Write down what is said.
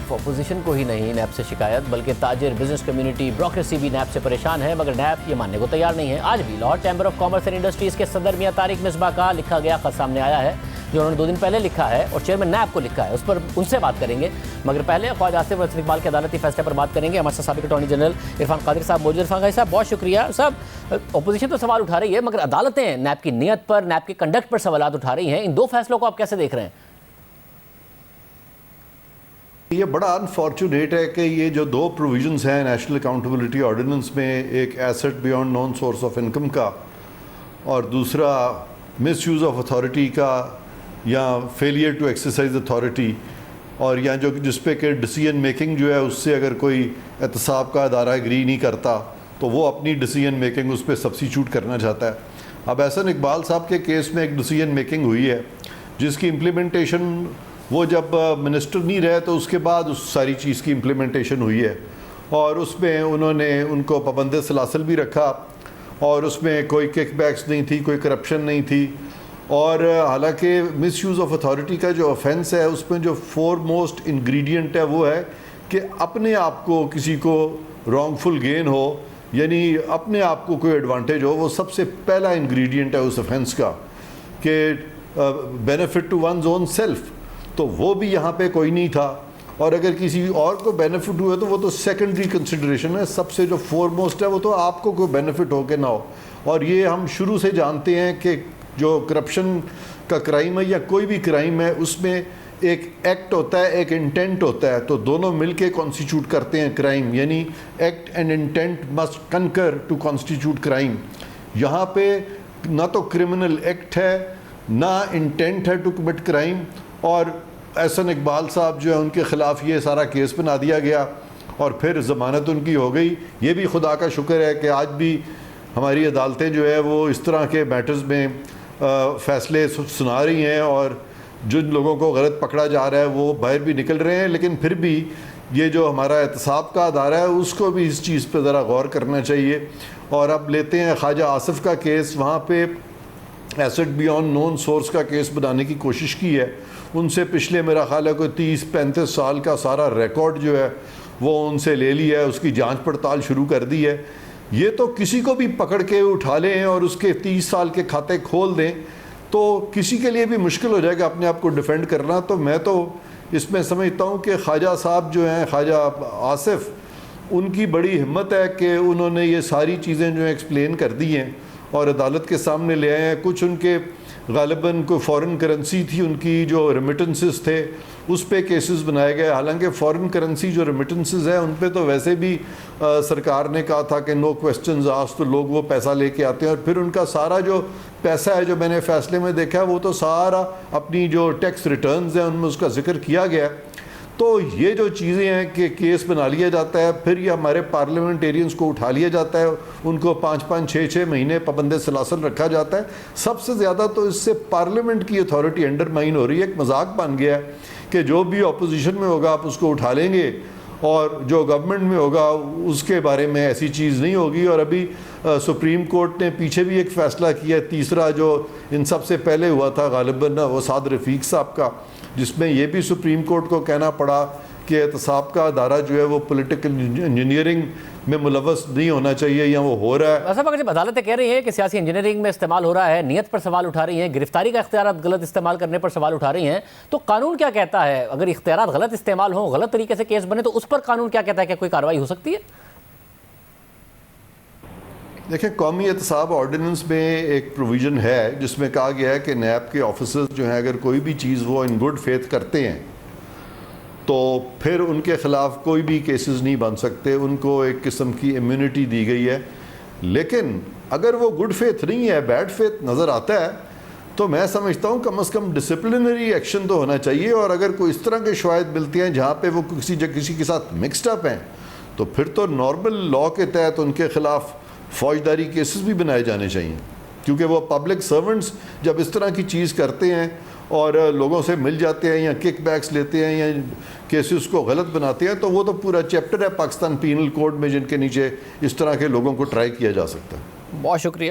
صرف اپوزیشن کو ہی نہیں نیب سے شکایت بلکہ تاجر بزنس کمیونٹی بیوروکریسی بھی نیب سے پریشان ہے، مگر نیب یہ ماننے کو تیار نہیں ہے۔ آج بھی Lahore chamber of commerce and industries کے صدر میاں طارق مصباح کا لکھا گیا خط سامنے آیا ہے جو انہوں نے 2 دن پہلے لکھا ہے اور چیئرمین نیب کو لکھا ہے، اس پر ان سے بات کریں گے، مگر پہلے خواجہ آصف اور اقبال کے عدالتی فیصلے پر بات کریں گے۔ ہمارے ساتھ سابق اٹارنی جنرل عرفان قادری صاحب موجود۔ عرفان قادری صاحب بہت شکریہ۔ صاحب اپوزیشن تو سوال اٹھا رہی ہے مگر عدالتیں نیب کی نیت پر، نیب کے کنڈکٹ پر سوالات اٹھا رہی ہیں، ان 2 فیصلوں کو آپ کیسے دیکھ رہے ہیں؟ یہ بڑا انفارچونیٹ ہے کہ یہ جو 2 پروویژنز ہیں نیشنل اکاؤنٹیبلٹی آرڈیننس میں، ایک asset beyond known source of income کا اور دوسرا مس یوز آف اتھارٹی کا یا فیلئر ٹو ایکسرسائز اتھارٹی، اور یا جو جس پہ کہ ڈیسیژن میکنگ جو ہے اس سے اگر کوئی احتساب کا ادارہ ایگری نہیں کرتا تو وہ اپنی ڈیسیژن میکنگ اس پہ سبسٹیچیوٹ کرنا چاہتا ہے۔ اب احسن اقبال صاحب کے کیس میں ایک ڈیسیژن میکنگ ہوئی ہے جس کی امپلیمنٹیشن وہ جب منسٹر نہیں رہے تو اس کے بعد اس ساری چیز کی امپلیمنٹیشن ہوئی ہے، اور اس میں انہوں نے ان کو پابند سلاسل بھی رکھا اور اس میں کوئی کک بیکس نہیں تھی، کوئی کرپشن نہیں تھی، اور حالانکہ مس یوز آف اتھارٹی کا جو آفینس ہے اس میں جو فور موسٹ انگریڈینٹ ہے وہ ہے کہ اپنے آپ کو کسی کو رانگ فل گین ہو، یعنی اپنے آپ کو کوئی ایڈوانٹیج ہو، وہ سب سے پہلا انگریڈینٹ ہے اس آفینس کا، کہ benefit to ones own self, تو وہ بھی یہاں پہ کوئی نہیں تھا، اور اگر کسی اور کو بینیفٹ ہوئے تو وہ تو سیکنڈری کنسیڈریشن ہے، سب سے جو فور موسٹ ہے وہ تو آپ کو کوئی بینیفٹ ہو کے نہ ہو۔ اور یہ ہم شروع سے جانتے ہیں کہ جو کرپشن کا کرائم ہے یا کوئی بھی کرائم ہے اس میں ایک ایکٹ ہوتا ہے، ایک انٹینٹ ہوتا ہے، تو دونوں مل کے کانسٹیچیوٹ کرتے ہیں کرائم، یعنی act and intent must concur to constitute crime. یہاں پہ نہ تو کرمنل ایکٹ ہے نہ انٹینٹ ہے ٹو کمٹ کرائم، اور احسن اقبال صاحب جو ہے ان کے خلاف یہ سارا کیس بنا دیا گیا اور پھر ضمانت ان کی ہو گئی۔ یہ بھی خدا کا شکر ہے کہ آج بھی ہماری عدالتیں جو ہے وہ اس طرح کے میٹرز میں فیصلے سنا رہی ہیں، اور جن لوگوں کو غلط پکڑا جا رہا ہے وہ باہر بھی نکل رہے ہیں، لیکن پھر بھی یہ جو ہمارا احتساب کا ادارہ ہے اس کو بھی اس چیز پہ ذرا غور کرنا چاہیے۔ اور اب لیتے ہیں خواجہ آصف کا کیس، وہاں پہ ایسٹ بیونڈ نون سورس کا کیس بنانے کی کوشش کی ہے، ان سے پچھلے میرا خیال ہے کوئی 30-35 سال کا سارا ریکارڈ جو ہے وہ ان سے لے لیا ہے، اس کی جانچ پڑتال شروع کر دی ہے۔ یہ تو کسی کو بھی پکڑ کے اٹھا لیں اور اس کے 30 سال کے کھاتے کھول دیں تو کسی کے لیے بھی مشکل ہو جائے گا اپنے آپ کو ڈیفینڈ کرنا۔ تو میں تو اس میں سمجھتا ہوں کہ خواجہ صاحب جو ہیں، خواجہ آصف، ان کی بڑی ہمت ہے کہ انہوں نے یہ ساری چیزیں جو ہیں ایکسپلین کر دی ہیں اور عدالت کے سامنے لے آئے ہیں۔ کچھ ان کے غالباً کوئی فورن کرنسی تھی، ان کی جو ریمیٹنسز تھے اس پہ کیسز بنائے گئے، حالانکہ فورن کرنسی جو ریمیٹنسز ہیں ان پہ تو ویسے بھی سرکار نے کہا تھا کہ نو کویسچنز آسکڈ، تو لوگ وہ پیسہ لے کے آتے ہیں، اور پھر ان کا سارا جو پیسہ ہے جو میں نے فیصلے میں دیکھا ہے وہ تو سارا اپنی جو ٹیکس ریٹرنز ہیں ان میں اس کا ذکر کیا گیا ہے۔ تو یہ جو چیزیں ہیں کہ کیس بنا لیا جاتا ہے، پھر یہ ہمارے پارلیمنٹیرینز کو اٹھا لیا جاتا ہے، ان کو 5-5 6-6 مہینے پابند سلاسل رکھا جاتا ہے۔ سب سے زیادہ تو اس سے پارلیمنٹ کی اتھارٹی انڈرمائن ہو رہی ہے، ایک مذاق بن گیا ہے کہ جو بھی اپوزیشن میں ہوگا آپ اس کو اٹھا لیں گے اور جو گورنمنٹ میں ہوگا اس کے بارے میں ایسی چیز نہیں ہوگی۔ اور ابھی سپریم کورٹ نے پیچھے بھی ایک فیصلہ کیا ہے، تیسرا جو ان سب سے پہلے ہوا تھا غالباً وہ سعد رفیق صاحب کا، جس میں یہ بھی سپریم کورٹ کو کہنا پڑا کہ احتساب کا ادارہ جو ہے وہ پولیٹیکل انجینئرنگ میں ملوث نہیں ہونا چاہیے، یا وہ ہو رہا ہے۔ صاحب اگر جب عدالتیں کہہ رہی ہیں کہ سیاسی انجینئرنگ میں استعمال ہو رہا ہے، نیت پر سوال اٹھا رہی ہیں، گرفتاری کا اختیارات غلط استعمال کرنے پر سوال اٹھا رہی ہیں، تو قانون کیا کہتا ہے؟ اگر اختیارات غلط استعمال ہوں، غلط طریقے سے کیس بنے، تو اس پر قانون کیا کہتا ہے کہ کوئی کارروائی ہو سکتی ہے؟ دیکھیں، قومی احتساب آرڈیننس میں ایک پروویژن ہے جس میں کہا گیا ہے کہ نیب کے آفیسرز جو ہیں اگر کوئی بھی چیز وہ ان گڈ فیتھ کرتے ہیں تو پھر ان کے خلاف کوئی بھی کیسز نہیں بن سکتے، ان کو ایک قسم کی امیونٹی دی گئی ہے۔ لیکن اگر وہ گڈ فیتھ نہیں ہے، بیڈ فیتھ نظر آتا ہے، تو میں سمجھتا ہوں کم از کم ڈسپلنری ایکشن تو ہونا چاہیے، اور اگر کوئی اس طرح کے شواہد ملتی ہیں جہاں پہ وہ کسی کے ساتھ مکسڈ اپ ہیں تو پھر تو نارمل لا کے تحت ان کے خلاف فوجداری کیسز بھی بنائے جانے چاہیے، کیونکہ وہ پبلک سرونٹس جب اس طرح کی چیز کرتے ہیں اور لوگوں سے مل جاتے ہیں یا کک بیکس لیتے ہیں یا کیسز کو غلط بناتے ہیں، تو وہ تو پورا چیپٹر ہے پاکستان پینل کوڈ میں جن کے نیچے اس طرح کے لوگوں کو ٹرائی کیا جا سکتا ہے۔ بہت شکریہ۔